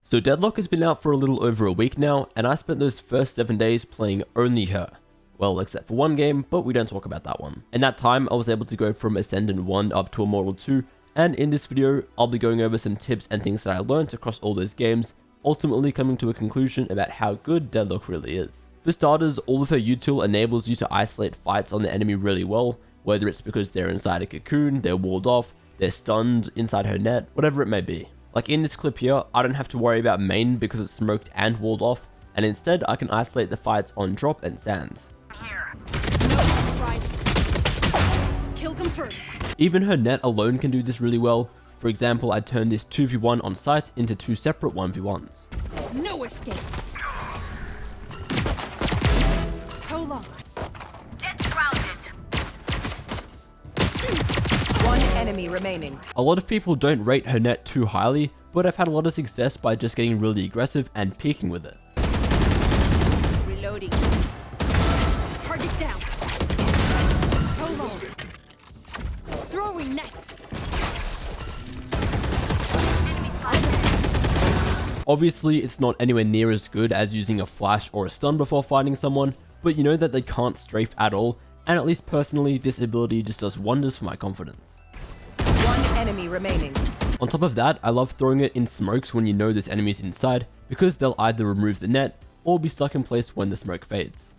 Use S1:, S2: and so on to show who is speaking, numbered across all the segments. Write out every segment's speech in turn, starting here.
S1: So Deadlock has been out for a little over a week now, and I spent those first 7 days playing only her. Well, except for one game, but we don't talk about that one. In that time, I was able to go from Ascendant 1 up to Immortal 2, and in this video, I'll be going over some tips and things that I learned across all those games, ultimately coming to a conclusion about how good Deadlock really is. For starters, all of her util enables you to isolate fights on the enemy really well, whether it's because they're inside a cocoon, they're walled off, they're stunned inside her net, whatever it may be. Like in this clip here, I don't have to worry about main because it's smoked and walled off, and instead I can isolate the fights on drop and sands.
S2: No surprises. Kill confirmed.
S1: Even her net alone can do this really well. For example, I turned this 2v1 on site into 2 separate 1v1s.
S2: No escape. So long.
S3: Get grounded.
S4: One enemy remaining.
S1: A lot of people don't rate her net too highly, but I've had a lot of success by just getting really aggressive and peeking with it.
S2: Reloading. Target down. So long. Throwing net.
S1: Obviously, it's not anywhere near as good as using a flash or a stun before fighting someone, but you know that they can't strafe at all, and at least personally, this ability just does wonders for my confidence.
S4: One enemy remaining.
S1: On top of that, I love throwing it in smokes when you know this enemy's inside, because they'll either remove the net, or be stuck in place when the smoke fades.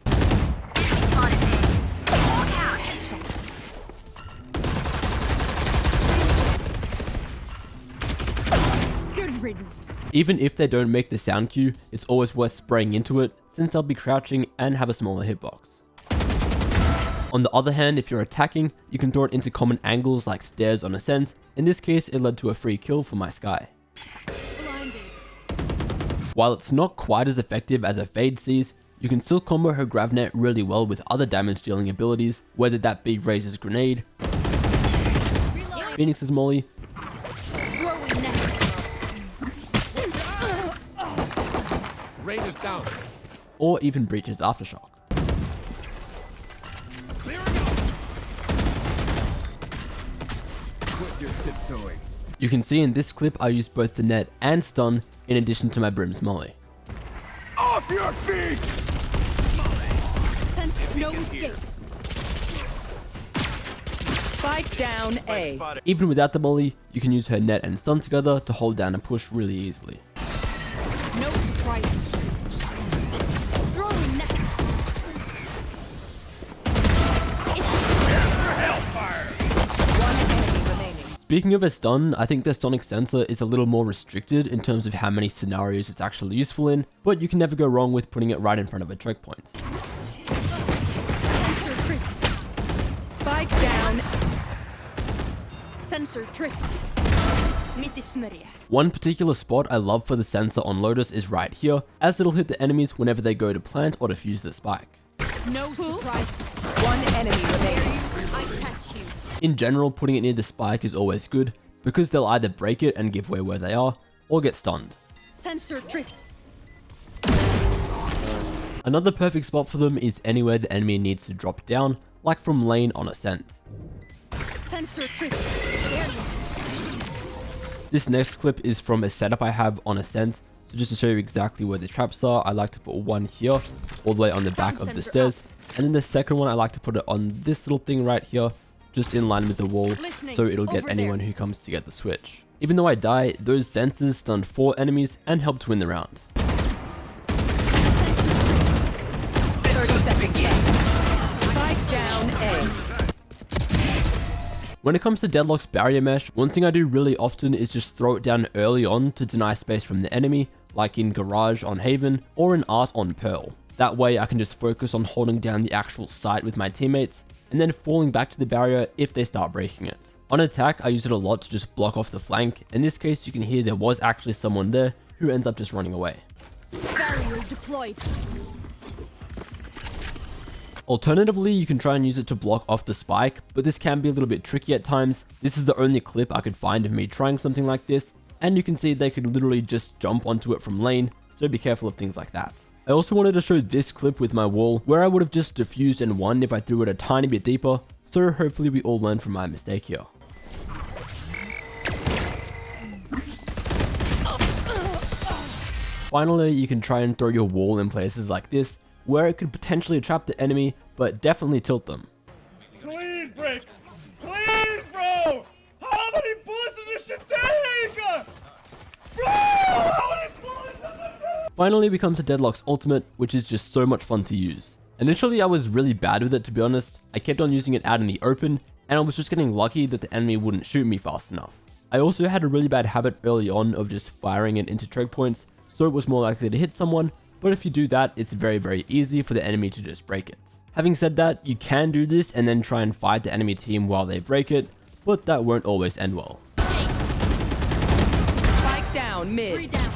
S2: Good riddance.
S1: Even if they don't make the sound cue, it's always worth spraying into it, since they'll be crouching and have a smaller hitbox. On the other hand, if you're attacking, you can throw it into common angles like stairs on ascent. In this case, it led to a free kill for my Sky.
S2: Blinded.
S1: While it's not quite as effective as a Fade sees, you can still combo her Gravnet really well with other damage dealing abilities, whether that be Razor's Grenade,
S2: Reloading.
S1: Phoenix's Molly,
S2: Throwing net.
S5: Raiders down.
S1: or even Breach's Aftershock.
S5: Clearing out. Quit your tiptoeing.
S1: You can see in this clip I used both the net and stun in addition to my Brim's Molly.
S5: Off your feet!
S2: Sense no escape.
S4: Spike down A.
S1: Even without the Molly, you can use her net and stun together to hold down a push really easily.
S2: No surprises. Throwing net.
S4: One enemy remaining.
S1: Speaking of a stun, I think the sonic sensor is a little more restricted in terms of how many scenarios it's actually useful in, but you can never go wrong with putting it right in front of a choke point.
S2: Sensor tripped.
S4: Spike down.
S2: Sensor tripped. Mitismeria.
S1: One particular spot I love for the sensor on Lotus is right here, as it'll hit the enemies whenever they go to plant or defuse the spike.
S2: No surprises.
S4: One enemy remaining.
S2: I catch you.
S1: In general, putting it near the spike is always good, because they'll either break it and give way where they are, or get stunned.
S2: Sensor tripped.
S1: Another perfect spot for them is anywhere the enemy needs to drop down, like from lane on ascent.
S2: Sensor tripped. Barely.
S1: This next clip is from a setup I have on ascent, so just to show you exactly where the traps are, I like to put one here, all the way on the back of the stairs, and then the second one I like to put it on this little thing right here, just in line with the wall, so it'll get anyone who comes to get the switch. Even though I die, those sensors stun 4 enemies and help to win the round.
S4: 30 seconds left. Spike down A.
S1: When it comes to Deadlock's barrier mesh, one thing I do really often is just throw it down early on to deny space from the enemy, like in Garage on Haven or in Art on Pearl. That way I can just focus on holding down the actual site with my teammates, and then falling back to the barrier if they start breaking it. On attack, I use it a lot to just block off the flank. In this case, you can hear there was actually someone there who ends up just running away.
S2: Barrier deployed.
S1: Alternatively, you can try and use it to block off the spike, but this can be a little bit tricky at times. This is the only clip I could find of me trying something like this, and you can see they could literally just jump onto it from lane, so be careful of things like that. I also wanted to show this clip with my wall, where I would have just diffused and won if I threw it a tiny bit deeper, so hopefully we all learn from my mistake here. Finally, you can try and throw your wall in places like this, where it could potentially trap the enemy, but definitely tilt them.
S5: Please break! Please, bro! How many bullets does this shit take? Bro! How many bullets does it take?
S1: Finally, we come to Deadlock's ultimate, which is just so much fun to use. Initially, I was really bad with it, to be honest. I kept on using it out in the open, and I was just getting lucky that the enemy wouldn't shoot me fast enough. I also had a really bad habit early on of just firing it into choke points, so it was more likely to hit someone, but if you do that, it's very easy for the enemy to just break it. Having said that, you can do this and then try and fight the enemy team while they break it, but that won't always end well.
S4: Spike down
S2: Three
S4: mid.
S2: down.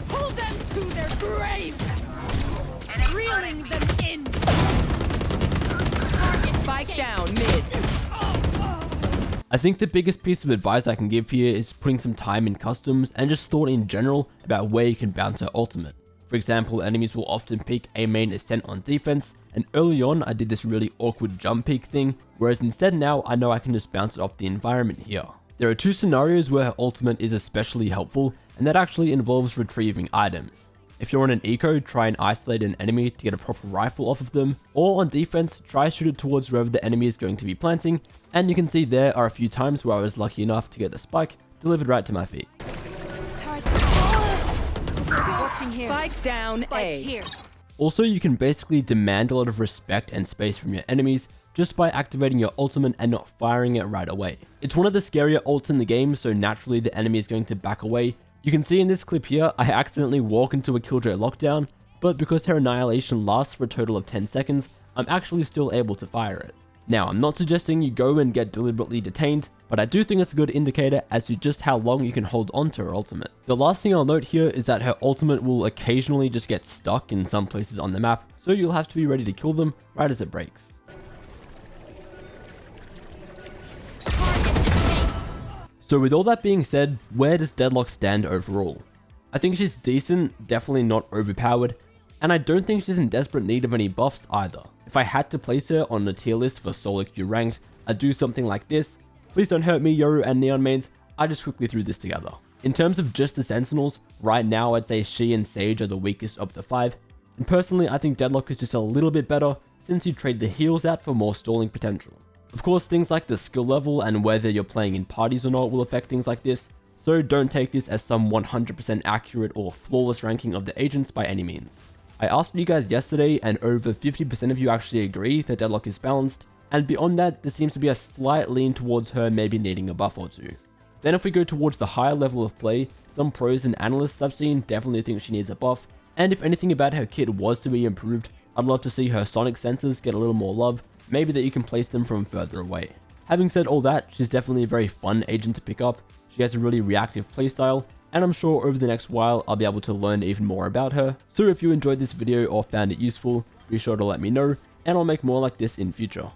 S2: Pull them to their grave. Reeling them in. Target
S4: Spike
S2: escaped.
S4: down mid.
S1: I think the biggest piece of advice I can give here is putting some time in customs and just thought in general about where you can bounce her ultimate. For example, enemies will often pick a main ascent on defense, and early on I did this really awkward jump peek thing, whereas instead now I know I can just bounce it off the environment here. There are two scenarios where her ultimate is especially helpful, and that actually involves retrieving items. If you're on an eco, try and isolate an enemy to get a proper rifle off of them, or on defense, try shoot it towards wherever the enemy is going to be planting, and you can see there are a few times where I was lucky enough to get the spike delivered right to my feet.
S2: Watching here.
S4: Spike down
S2: Spike
S4: A.
S2: here.
S1: Also, you can basically demand a lot of respect and space from your enemies just by activating your ultimate and not firing it right away. It's one of the scarier ults in the game, so naturally the enemy is going to back away. You can see in this clip here, I accidentally walk into a Killjoy lockdown, but because her annihilation lasts for a total of 10 seconds, I'm actually still able to fire it. Now, I'm not suggesting you go and get deliberately detained, but I do think it's a good indicator as to just how long you can hold on to her ultimate. The last thing I'll note here is that her ultimate will occasionally just get stuck in some places on the map, so you'll have to be ready to kill them right as it breaks.
S2: Target escaped.
S1: So with all that being said, where does Deadlock stand overall? I think she's decent, definitely not overpowered, and I don't think she's in desperate need of any buffs either. If I had to place her on the tier list for solo queue ranked, I'd do something like this. Please don't hurt me, Yoru and Neon mains, I just quickly threw this together. In terms of just the Sentinels, right now I'd say she and Sage are the weakest of the 5, and personally I think Deadlock is just a little bit better since you trade the heals out for more stalling potential. Of course, things like the skill level and whether you're playing in parties or not will affect things like this, so don't take this as some 100% accurate or flawless ranking of the agents by any means. I asked you guys yesterday and over 50% of you actually agree that Deadlock is balanced, and beyond that there seems to be a slight lean towards her maybe needing a buff or two. Then if we go towards the higher level of play, some pros and analysts I've seen definitely think she needs a buff, and if anything about her kit was to be improved, I'd love to see her sonic sensors get a little more love, maybe that you can place them from further away. Having said all that, she's definitely a very fun agent to pick up, she has a really reactive playstyle, and I'm sure over the next while I'll be able to learn even more about her, so if you enjoyed this video or found it useful, be sure to let me know, and I'll make more like this in future.